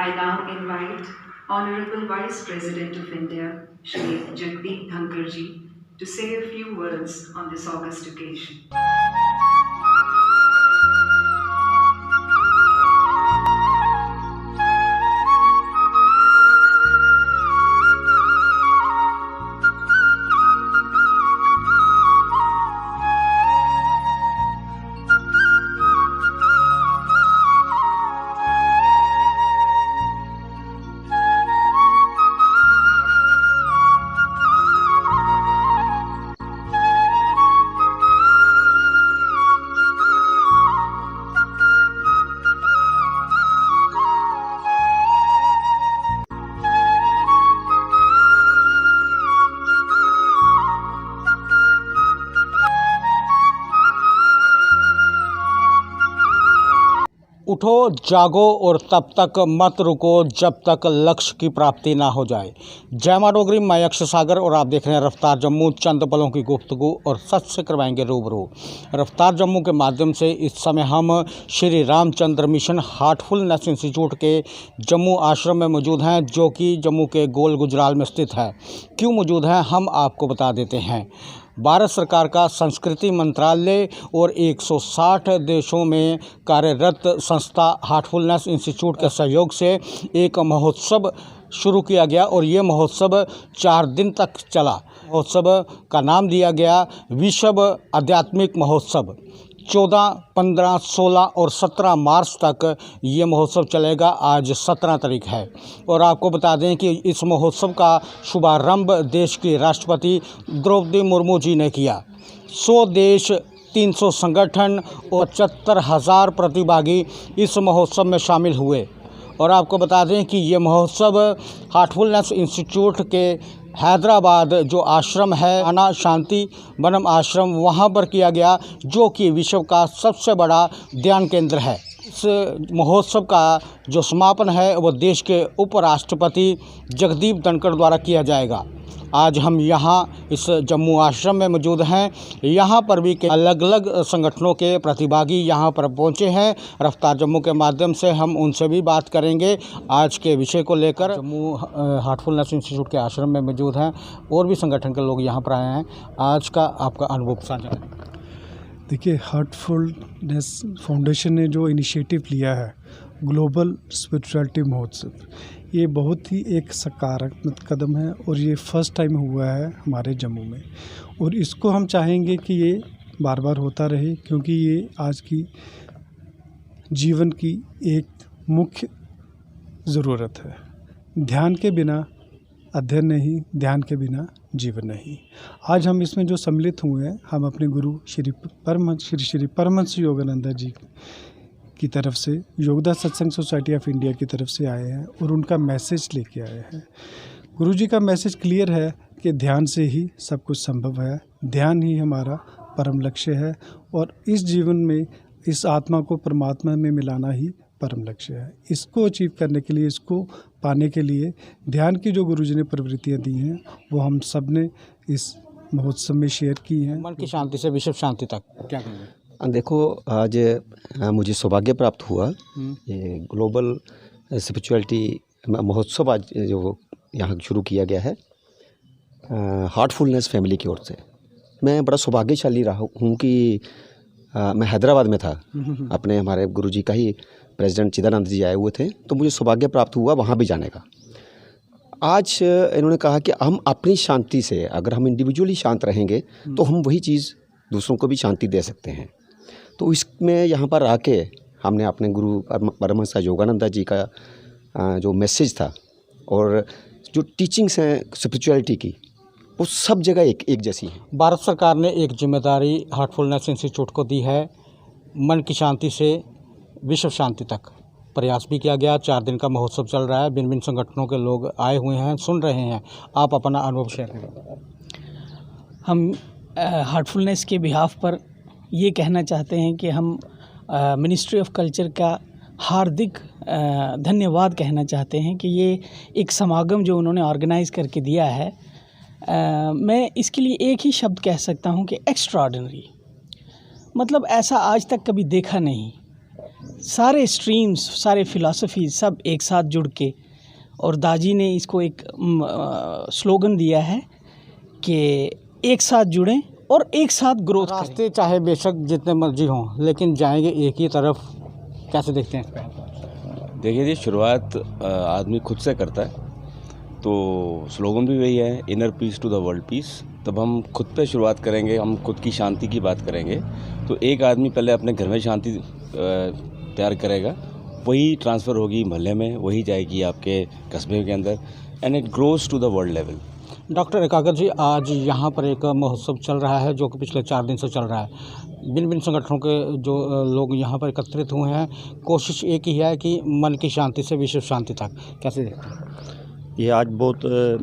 I now invite Honorable Vice President of India, Shri Jagdeep Dhankar ji, to say a few words on this august occasion. उठो जागो और तब तक मत रुको जब तक लक्ष्य की प्राप्ति ना हो जाए। जय मां डोगरी, मैं अक्ष सागर और आप देख रहे हैं रफ्तार जम्मू। चंद पलों की गुफ्तगू और सच से करवाएंगे रूबरू। रफ्तार जम्मू के माध्यम से इस समय हम Shri Ramchandra mission Heartfulness institute के जम्मू आश्रम में मौजूद हैं, जो कि जम्मू के गोल गुजराल में स्थित है। क्यों मौजूद हैं हम आपको बता देते हैं। भारत सरकार का संस्कृति मंत्रालय और 160 देशों में कार्यरत संस्था हार्टफुलनेस इंस्टीट्यूट के सहयोग से एक महोत्सव शुरू किया गया और ये महोत्सव 4 दिन तक चला। महोत्सव का नाम दिया गया विश्व आध्यात्मिक महोत्सव। 14, 15, 16 और 17 मार्च तक ये महोत्सव चलेगा। आज 17 तारीख है और आपको बता दें कि इस महोत्सव का शुभारंभ देश की राष्ट्रपति द्रौपदी मुर्मू जी ने किया। 100 देश, 300 संगठन और 75,000 प्रतिभागी इस महोत्सव में शामिल हुए। और आपको बता दें कि ये महोत्सव हार्टफुलनेस इंस्टीट्यूट के हैदराबाद जो आश्रम है, आना शांति वनम आश्रम, वहाँ पर किया गया, जो कि विश्व का सबसे बड़ा ध्यान केंद्र है। इस महोत्सव का जो समापन है वो देश के उपराष्ट्रपति जगदीप धनखड़ द्वारा किया जाएगा। आज हम यहाँ इस जम्मू आश्रम में मौजूद हैं। यहाँ पर भी अलग अलग संगठनों के प्रतिभागी यहाँ पर पहुँचे हैं। रफ्तार जम्मू के माध्यम से हम उनसे भी बात करेंगे आज के विषय को लेकर। जम्मू हार्टफुलनेस इंस्टीट्यूट के आश्रम में मौजूद हैं, और भी संगठन के लोग यहाँ पर आए हैं। आज का आपका अनुभव साझा करें। देखिए, हार्टफुलनेस फाउंडेशन ने जो इनिशिएटिव लिया है ग्लोबल स्पिरिचुअलिटी महोत्सव, ये बहुत ही एक सकारात्मक कदम है और ये फर्स्ट टाइम हुआ है हमारे जम्मू में। और इसको हम चाहेंगे कि ये बार बार होता रहे, क्योंकि ये आज की जीवन की एक मुख्य ज़रूरत है। ध्यान के बिना अध्ययन नहीं, ध्यान के बिना जीवन नहीं। आज हम इसमें जो सम्मिलित हुए हैं, हम अपने गुरु श्री परमहंस योगानंद जी की तरफ से, योगदा सत्संग सोसाइटी ऑफ इंडिया की तरफ से आए हैं और उनका मैसेज लेके आए हैं। गुरुजी का मैसेज क्लियर है कि ध्यान से ही सब कुछ संभव है, ध्यान ही हमारा परम लक्ष्य है और इस जीवन में इस आत्मा को परमात्मा में मिलाना ही परम लक्ष्य है। इसको अचीव करने के लिए, इसको पाने के लिए ध्यान की जो गुरुजी ने प्रवृत्तियाँ दी हैं वो हम सब ने इस महोत्सव में शेयर की हैं। मन की शांति से विश्व शांति तक क्या कहेंगे? देखो, आज मुझे सौभाग्य प्राप्त हुआ ये ग्लोबल स्पिरिचुअलिटी महोत्सव आज जो यहाँ शुरू किया गया है हार्टफुलनेस फैमिली की ओर से। मैं बड़ा सौभाग्यशाली रहा हूँ कि मैं हैदराबाद में था, अपने हमारे गुरुजी का ही प्रेसिडेंट चिदानंद जी आए हुए थे, तो मुझे सौभाग्य प्राप्त हुआ वहाँ भी जाने का। आज इन्होंने कहा कि हम अपनी शांति से, अगर हम इंडिविजुअली शांत रहेंगे तो हम वही चीज़ दूसरों को भी शांति दे सकते हैं। तो इसमें यहाँ पर आके हमने अपने गुरु परमहंस योगानंद जी का जो मैसेज था और जो टीचिंग्स हैं स्पिरिचुअलिटी की, वो सब जगह एक जैसी है। भारत सरकार ने एक जिम्मेदारी हार्टफुलनेस इंस्टीट्यूट को दी है, मन की शांति से विश्व शांति तक प्रयास भी किया गया। 4 दिन का महोत्सव चल रहा है, भिन्न भिन्न संगठनों के लोग आए हुए हैं, सुन रहे हैं। आप अपना अनुभव शेयर करें। हम हार्टफुलनेस के बिहाफ पर ये कहना चाहते हैं कि हम मिनिस्ट्री ऑफ कल्चर का हार्दिक धन्यवाद कहना चाहते हैं कि ये एक समागम जो उन्होंने ऑर्गेनाइज़ करके दिया है, मैं इसके लिए एक ही शब्द कह सकता हूँ कि एक्स्ट्राऑर्डिनरी। मतलब ऐसा आज तक कभी देखा नहीं। सारे स्ट्रीम्स, सारे फिलॉसफी सब एक साथ जुड़ के, और दाजी ने इसको एक स्लोगन दिया है कि एक साथ जुड़ें और एक साथ ग्रोथ करें। रास्ते चाहे बेशक जितने मर्जी हों, लेकिन जाएंगे एक ही तरफ। कैसे देखते हैं इस पर? देखिए जी, शुरुआत आदमी खुद से करता है, तो स्लोगन भी वही है, inner peace to the world peace. तब हम खुद पे शुरुआत करेंगे, हम खुद की शांति की बात करेंगे। तो एक आदमी पहले अपने घर में शांति तैयार करेगा, वही ट्रांसफ़र होगी मोहल्ले में, वही जाएगी आपके कस्बे के अंदर, and it grows to the world level. Doctor Ekagar ji, आज यहाँ पर एक महोत्सव चल रहा है जो कि पिछले 4 दिन से चल रहा है। भिन्न भिन्न संगठनों के जो लोग यहाँ पर एकत्रित हुए हैं, कोशिश एक ही है कि मन की शांति से विश्व शांति तक। कैसे देखते हैं? ये आज बहुत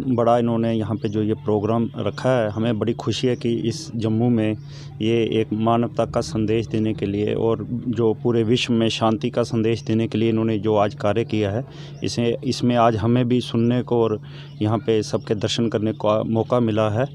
बड़ा इन्होंने यहाँ पे जो ये प्रोग्राम रखा है, हमें बड़ी खुशी है कि इस जम्मू में ये एक मानवता का संदेश देने के लिए और जो पूरे विश्व में शांति का संदेश देने के लिए इन्होंने जो आज कार्य किया है, इसमें आज हमें भी सुनने को और यहाँ पे सबके दर्शन करने का मौका मिला है।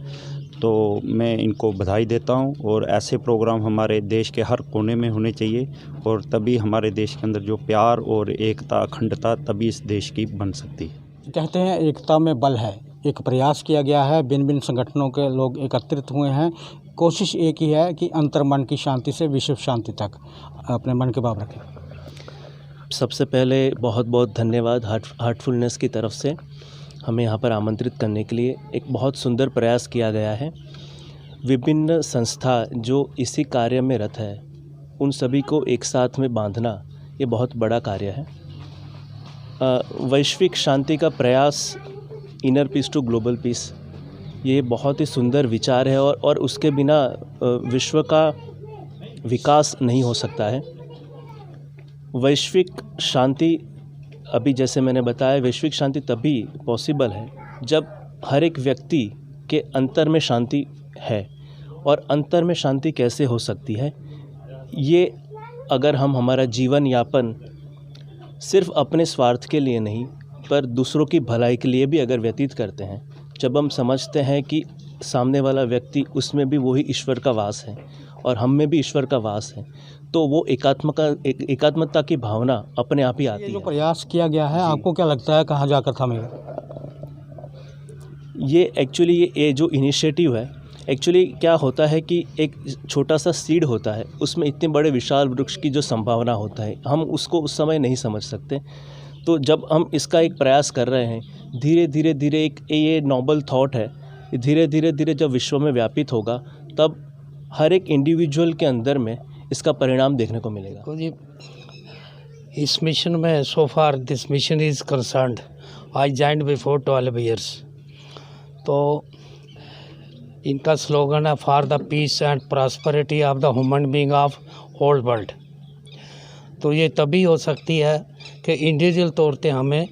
तो मैं इनको बधाई देता हूँ, और ऐसे प्रोग्राम हमारे देश के हर कोने में होने चाहिए, और तभी हमारे देश के अंदर जो प्यार और एकता, अखंडता, तभी इस देश की बन सकती है। कहते हैं एकता में बल है। एक प्रयास किया गया है, भिन्न भिन्न संगठनों के लोग एकत्रित हुए हैं। कोशिश एक ही है कि अंतर्मन की शांति से विश्व शांति तक अपने मन के भाव रखें। सबसे पहले बहुत बहुत धन्यवाद हार्टफुलनेस की तरफ से हमें यहाँ पर आमंत्रित करने के लिए। एक बहुत सुंदर प्रयास किया गया है। विभिन्न संस्था जो इसी कार्य में रत है, उन सभी को एक साथ में बांधना ये बहुत बड़ा कार्य है। वैश्विक शांति का प्रयास, inner peace to global peace, ये बहुत ही सुंदर विचार है, और उसके बिना विश्व का विकास नहीं हो सकता है। वैश्विक शांति, अभी जैसे मैंने बताया, वैश्विक शांति तभी पॉसिबल है जब हर एक व्यक्ति के अंतर में शांति है। और अंतर में शांति कैसे हो सकती है? ये अगर हम हमारा जीवन यापन सिर्फ अपने स्वार्थ के लिए नहीं, पर दूसरों की भलाई के लिए भी अगर व्यतीत करते हैं, जब हम समझते हैं कि सामने वाला व्यक्ति, उसमें भी वही ईश्वर का वास है और हम में भी ईश्वर का वास है, तो वो एकात्मता की भावना अपने आप ही आती है। जो प्रयास किया गया है, आपको क्या लगता है कहाँ जाकर थमेगा? ये एक्चुअली ये जो इनिशिएटिव है, एक्चुअली क्या होता है कि एक छोटा सा सीड होता है, उसमें इतने बड़े विशाल वृक्ष की जो संभावना होता है, हम उसको उस समय नहीं समझ सकते। तो जब हम इसका एक प्रयास कर रहे हैं, धीरे धीरे धीरे एक ये नोबल थॉट है, धीरे धीरे धीरे जब विश्व में व्यापित होगा, तब हर एक इंडिविजुअल के अंदर में इसका परिणाम देखने को मिलेगा। इस मिशन में so far this mission is concerned, I joined before 12 years. तो इनका स्लोगन है for the peace and prosperity of the human being of whole world. तो ये तभी हो सकती है कि इंडिविजुअल तौर पे हमें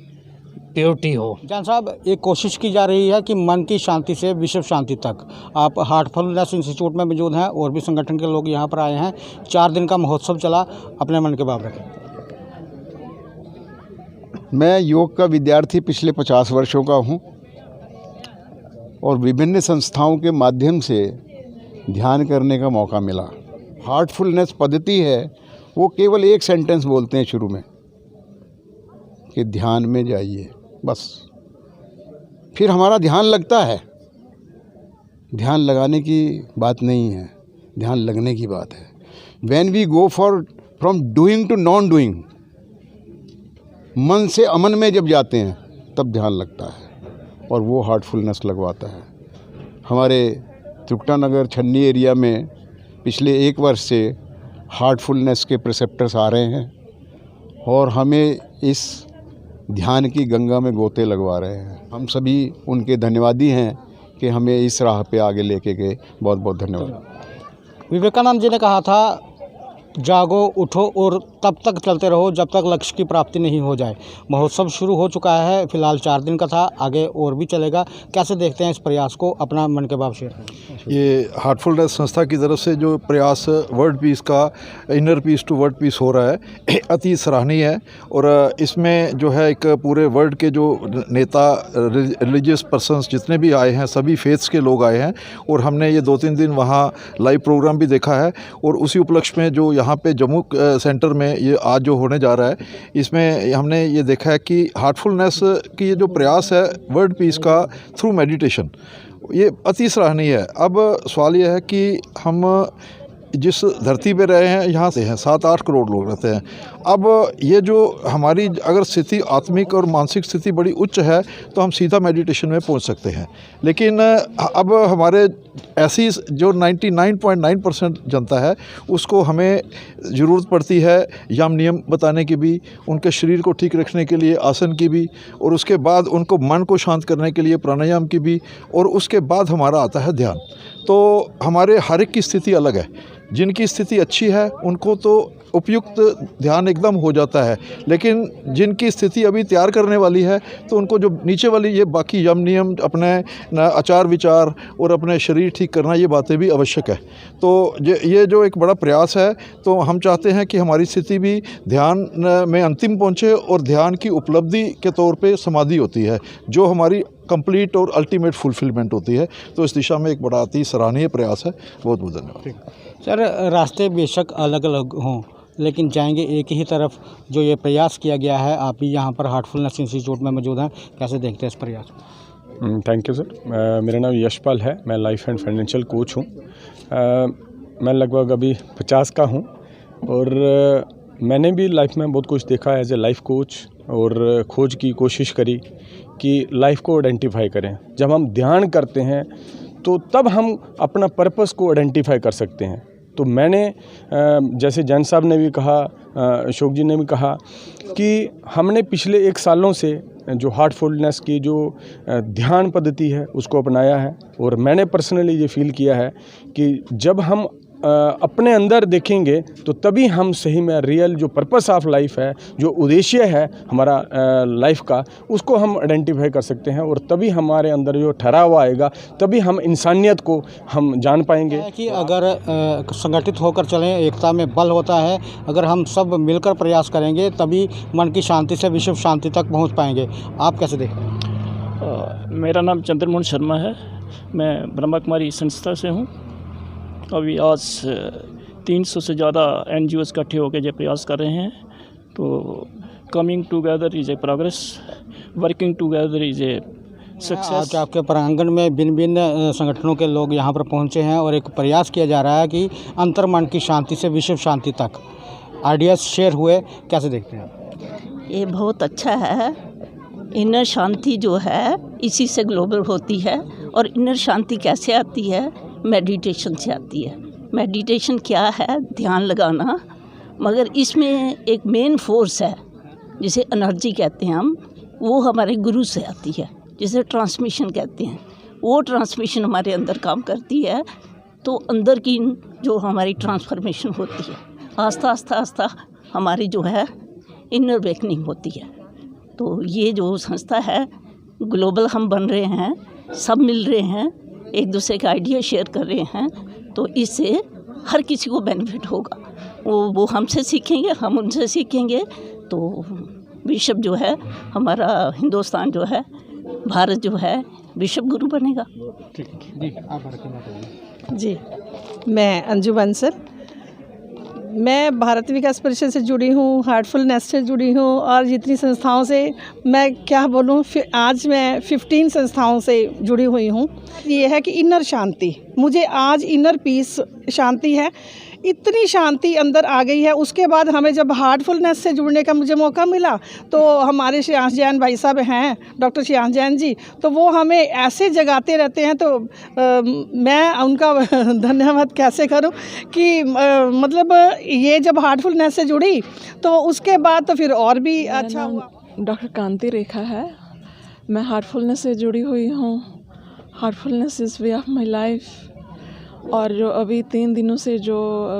प्योरिटी हो। जान साहब, एक कोशिश की जा रही है कि मन की शांति से विश्व शांति तक। आप हार्टफुलनेस इंस्टीट्यूट में मौजूद हैं, और भी संगठन के लोग यहाँ पर आए हैं। 4 दिन का महोत्सव चला, अपने मन के भाव रखें। मैं योग का विद्यार्थी पिछले 50 वर्षों का हूँ, और विभिन्न संस्थाओं के माध्यम से ध्यान करने का मौका मिला। हार्टफुलनेस पद्धति है, वो केवल एक सेंटेंस बोलते हैं शुरू में कि ध्यान में जाइए, बस। फिर हमारा ध्यान लगता है। ध्यान लगाने की बात नहीं है, ध्यान लगने की बात है। When we go from doing to non doing, मन से अमन में जब जाते हैं, तब ध्यान लगता है, और वो हार्टफुलनेस लगवाता है। हमारे त्रिकुटा नगर छन्नी एरिया में पिछले 1 वर्ष से हार्टफुलनेस के प्रिसेप्टर्स आ रहे हैं, और हमें इस ध्यान की गंगा में गोते लगवा रहे हैं। हम सभी उनके धन्यवादी हैं कि हमें इस राह पे आगे लेके गए। बहुत बहुत धन्यवाद। विवेकानंद जी ने कहा था, जागो, उठो और तब तक चलते रहो जब तक लक्ष्य की प्राप्ति नहीं हो जाए। महोत्सव शुरू हो चुका है, फिलहाल 4 दिन का था, आगे और भी चलेगा। कैसे देखते हैं इस प्रयास को? अपना मन के भाव शेयर करें। ये हार्टफुलनेस संस्था की तरफ से जो प्रयास वर्ल्ड पीस का, inner peace to world peace हो रहा है, अति सराहनीय है। और इसमें जो है एक पूरे वर्ल्ड के जो नेता, रिलीजियस पर्सन्स जितने भी आए हैं, सभी फेथ्स के लोग आए हैं, और हमने ये 2-3 दिन वहाँ लाइव प्रोग्राम भी देखा है। और उसी उपलक्ष्य में जो यहाँ पे जम्मू सेंटर में में ये आज जो होने जा रहा है, इसमें हमने ये देखा है कि हार्टफुलनेस की ये जो प्रयास है वर्ल्ड पीस का थ्रू मेडिटेशन, ये अति सराहनीय है। अब सवाल ये है कि हम जिस धरती पे रहे हैं, यहाँ से हैं 7-8 करोड़ लोग रहते हैं। अब ये जो हमारी अगर स्थिति आत्मिक और मानसिक स्थिति बड़ी उच्च है तो हम सीधा मेडिटेशन में पहुँच सकते हैं, लेकिन अब हमारे ऐसी जो 99.9% जनता है उसको हमें ज़रूरत पड़ती है यम नियम बताने की भी, उनके शरीर को ठीक रखने के लिए आसन की भी, और उसके बाद उनको मन को शांत करने के लिए प्राणायाम की भी, और उसके बाद हमारा आता है ध्यान। तो हमारे हर एक की स्थिति अलग है। जिनकी स्थिति अच्छी है उनको तो उपयुक्त ध्यान एकदम हो जाता है, लेकिन जिनकी स्थिति अभी तैयार करने वाली है तो उनको जो नीचे वाली ये बाकी यम नियम, अपने आचार विचार और अपने शरीर ठीक करना, ये बातें भी आवश्यक है। तो ये जो एक बड़ा प्रयास है, तो हम चाहते हैं कि हमारी स्थिति भी ध्यान में अंतिम पहुँचे, और ध्यान की उपलब्धि के तौर पे समाधि होती है जो हमारी कंप्लीट और अल्टीमेट फुलफिलमेंट होती है। तो इस दिशा में एक बड़ा अति सराहनीय प्रयास है। बहुत बहुत धन्यवाद। सर, रास्ते बेशक अलग अलग हों लेकिन जाएंगे एक ही तरफ, जो ये प्रयास किया गया है। आप भी यहाँ पर हार्टफुलनेस इंस्टीट्यूट में मौजूद हैं, कैसे देखते हैं इस प्रयास को? Thank you sir. मेरा नाम यशपाल है, मैं लाइफ एंड फाइनेंशियल कोच हूँ। मैं लगभग अभी 50 का हूँ, और मैंने भी लाइफ में बहुत कुछ देखा एज ए लाइफ कोच, और खोज की कोशिश करी कि लाइफ को आइडेंटिफाई करें। जब हम ध्यान करते हैं तो तब हम अपना पर्पस को आइडेंटिफाई कर सकते हैं। तो मैंने जैसे जैन साहब ने भी कहा, अशोक जी ने भी कहा कि हमने पिछले 1 सालों से जो हार्टफुलनेस की जो ध्यान पद्धति है उसको अपनाया है, और मैंने पर्सनली ये फील किया है कि जब हम अपने अंदर देखेंगे तो तभी हम सही में रियल जो पर्पस ऑफ लाइफ है, जो उद्देश्य है हमारा लाइफ का, उसको हम आइडेंटिफाई कर सकते हैं, और तभी हमारे अंदर जो ठहराव आएगा, तभी हम इंसानियत को हम जान पाएंगे। कि अगर संगठित होकर चलें, एकता में बल होता है। अगर हम सब मिलकर प्रयास करेंगे तभी मन की शांति से विश्व शांति तक पहुँच पाएंगे। आप कैसे देखते हैं? मेरा नाम चंद्रमोहन शर्मा है, मैं ब्रह्मा कुमारी संस्था से हूँ। अभी आज 300 से ज़्यादा NGOs इकट्ठे होकर ये प्रयास कर रहे हैं। तो coming together is a progress, working together is a success. आज आपके प्रांगण में भिन्न भिन्न संगठनों के लोग यहाँ पर पहुँचे हैं, और एक प्रयास किया जा रहा है कि अंतर्मन की शांति से विश्व शांति तक आइडियाज शेयर हुए। कैसे देखते हैं? ये बहुत अच्छा है। इनर शांति जो है इसी से ग्लोबल होती है, और इनर शांति कैसे आती है? मेडिटेशन से आती है। मेडिटेशन क्या है? ध्यान लगाना, मगर इसमें एक मेन फोर्स है जिसे एनर्जी कहते हैं हम, वो हमारे गुरु से आती है, जिसे ट्रांसमिशन कहते हैं। वो ट्रांसमिशन हमारे अंदर काम करती है, तो अंदर की जो हमारी ट्रांसफॉर्मेशन होती है, आस्ता आस्ता आस्ता हमारी जो है इनर वेकनिंग होती है। तो ये जो संस्था है, ग्लोबल हम बन रहे हैं, सब मिल रहे हैं, एक दूसरे का आइडिया शेयर कर रहे हैं, तो इससे हर किसी को बेनिफिट होगा। वो हमसे सीखेंगे, हम उनसे सीखेंगे, तो विश्व जो है हमारा, हिंदुस्तान जो है, भारत जो है, विश्व गुरु बनेगा। जी, मैं अंजू बंसल, मैं भारत विकास परिषद से जुड़ी हूँ, हार्टफुलनेस से जुड़ी हूँ, और जितनी संस्थाओं से मैं क्या बोलूँ, आज मैं 15 संस्थाओं से जुड़ी हुई हूँ। ये है कि इनर शांति, मुझे आज इनर पीस शांति है, इतनी शांति अंदर आ गई है। उसके बाद हमें जब हार्टफुलनेस से जुड़ने का मुझे मौका मिला, तो हमारे श्रेयांश जैन भाई साहब हैं, डॉक्टर श्रेयांश जैन जी, तो वो हमें ऐसे जगाते रहते हैं। तो मैं उनका धन्यवाद कैसे करूं कि मतलब ये जब हार्टफुलनेस से जुड़ी तो उसके बाद तो फिर और भी अच्छा हुआ। डॉक्टर कांति रेखा है, मैं हार्टफुलनेस से जुड़ी हुई हूँ। Heartfulness is way of my life. और जो अभी 3 दिनों से जो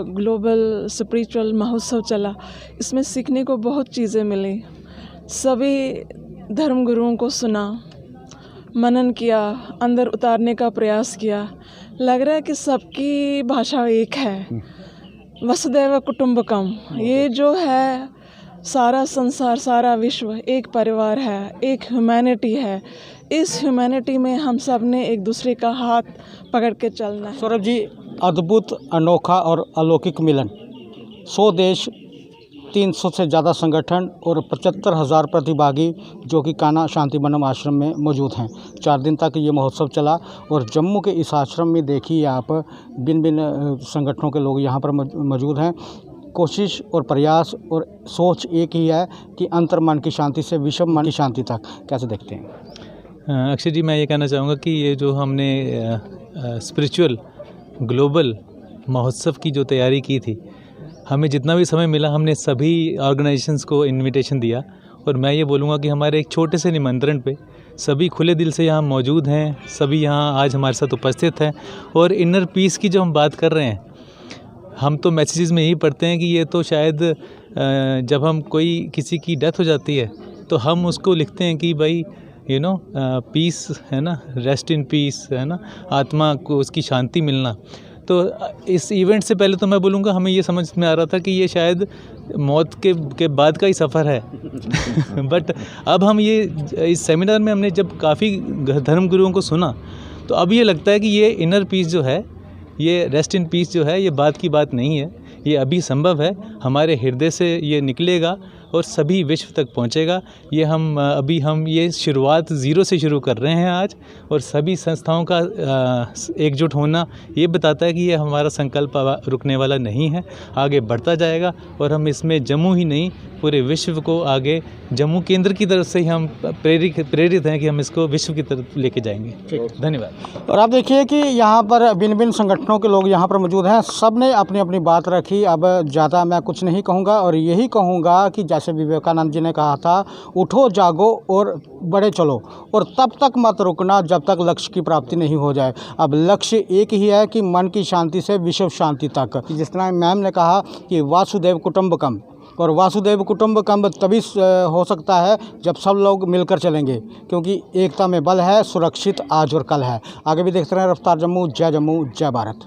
ग्लोबल स्पिरिचुअल महोत्सव चला, इसमें सीखने को बहुत चीज़ें मिली। सभी धर्मगुरुओं को सुना, मनन किया, अंदर उतारने का प्रयास किया। लग रहा है कि सबकी भाषा एक है, वसुदैव कुटुंबकम। ये जो है सारा संसार, सारा विश्व एक परिवार है, एक ह्यूमैनिटी है। इस ह्यूमैनिटी में हम सब ने एक दूसरे का हाथ पकड़ के चलना है। सौरभ जी, अद्भुत, अनोखा और अलौकिक मिलन, 100 देश 350 से ज़्यादा संगठन और 75,000 प्रतिभागी जो कि कान्हा शांति वनम आश्रम में मौजूद हैं। 4 दिन तक ये महोत्सव चला और जम्मू के इस आश्रम में देखिए आप भिन्न भिन्न संगठनों के लोग यहाँ पर मौजूद हैं। कोशिश और प्रयास और सोच एक ही है कि अंतर मन की शांति से विश्व मन की शांति तक। कैसे देखते हैं? अक्षय जी, मैं ये कहना चाहूँगा कि ये जो हमने स्पिरिचुअल ग्लोबल महोत्सव की जो तैयारी की थी, हमें जितना भी समय मिला हमने सभी ऑर्गेनाइजेशंस को इनविटेशन दिया और मैं ये बोलूँगा कि हमारे एक छोटे से निमंत्रण पे सभी खुले दिल से यहाँ मौजूद हैं, सभी यहाँ आज हमारे साथ उपस्थित हैं। और इनर पीस की जो हम बात कर रहे हैं, हम तो मैसेजेस में यही पढ़ते हैं कि ये तो शायद जब हम किसी की डेथ हो जाती है तो हम उसको लिखते हैं कि भाई पीस है ना, रेस्ट इन पीस है ना, आत्मा को उसकी शांति मिलना। तो इस इवेंट से पहले तो मैं बोलूँगा हमें ये समझ में आ रहा था कि ये शायद मौत के बाद का ही सफ़र है बट अब हम ये इस सेमिनार में हमने जब काफ़ी धर्मगुरुओं को सुना तो अब ये लगता है कि ये इनर पीस जो है, ये रेस्ट इन पीस जो है, ये बात की बात नहीं है, ये अभी संभव है। हमारे हृदय से ये निकलेगा और सभी विश्व तक पहुंचेगा। ये हम ये शुरुआत ज़ीरो से शुरू कर रहे हैं आज, और सभी संस्थाओं का एकजुट होना ये बताता है कि ये हमारा संकल्प रुकने वाला नहीं है, आगे बढ़ता जाएगा। और हम इसमें जम्मू ही नहीं, पूरे विश्व को आगे जम्मू केंद्र की तरफ से ही हम प्रेरित हैं कि हम इसको विश्व की तरफ लेके जाएंगे। धन्यवाद। और आप देखिए कि यहाँ पर भिन्न भिन्न संगठनों के लोग यहाँ पर मौजूद हैं, सब ने अपनी अपनी बात रखी। अब ज़्यादा मैं कुछ नहीं कहूँगा और यही कहूँगा कि जैसे विवेकानंद जी ने कहा था, उठो जागो और बढ़े चलो, और तब तक मत रुकना जब तक लक्ष्य की प्राप्ति नहीं हो जाए। अब लक्ष्य एक ही है कि मन की शांति से विश्व शांति तक। जिस तरह मैम ने कहा कि वासुदेव कुटुंबकम, और वासुदेव कुटुंबकम तभी हो सकता है जब सब लोग मिलकर चलेंगे, क्योंकि एकता में बल है, सुरक्षित आज और कल है। आगे भी देखते रहें रफ्तार जम्मू। जय भारत।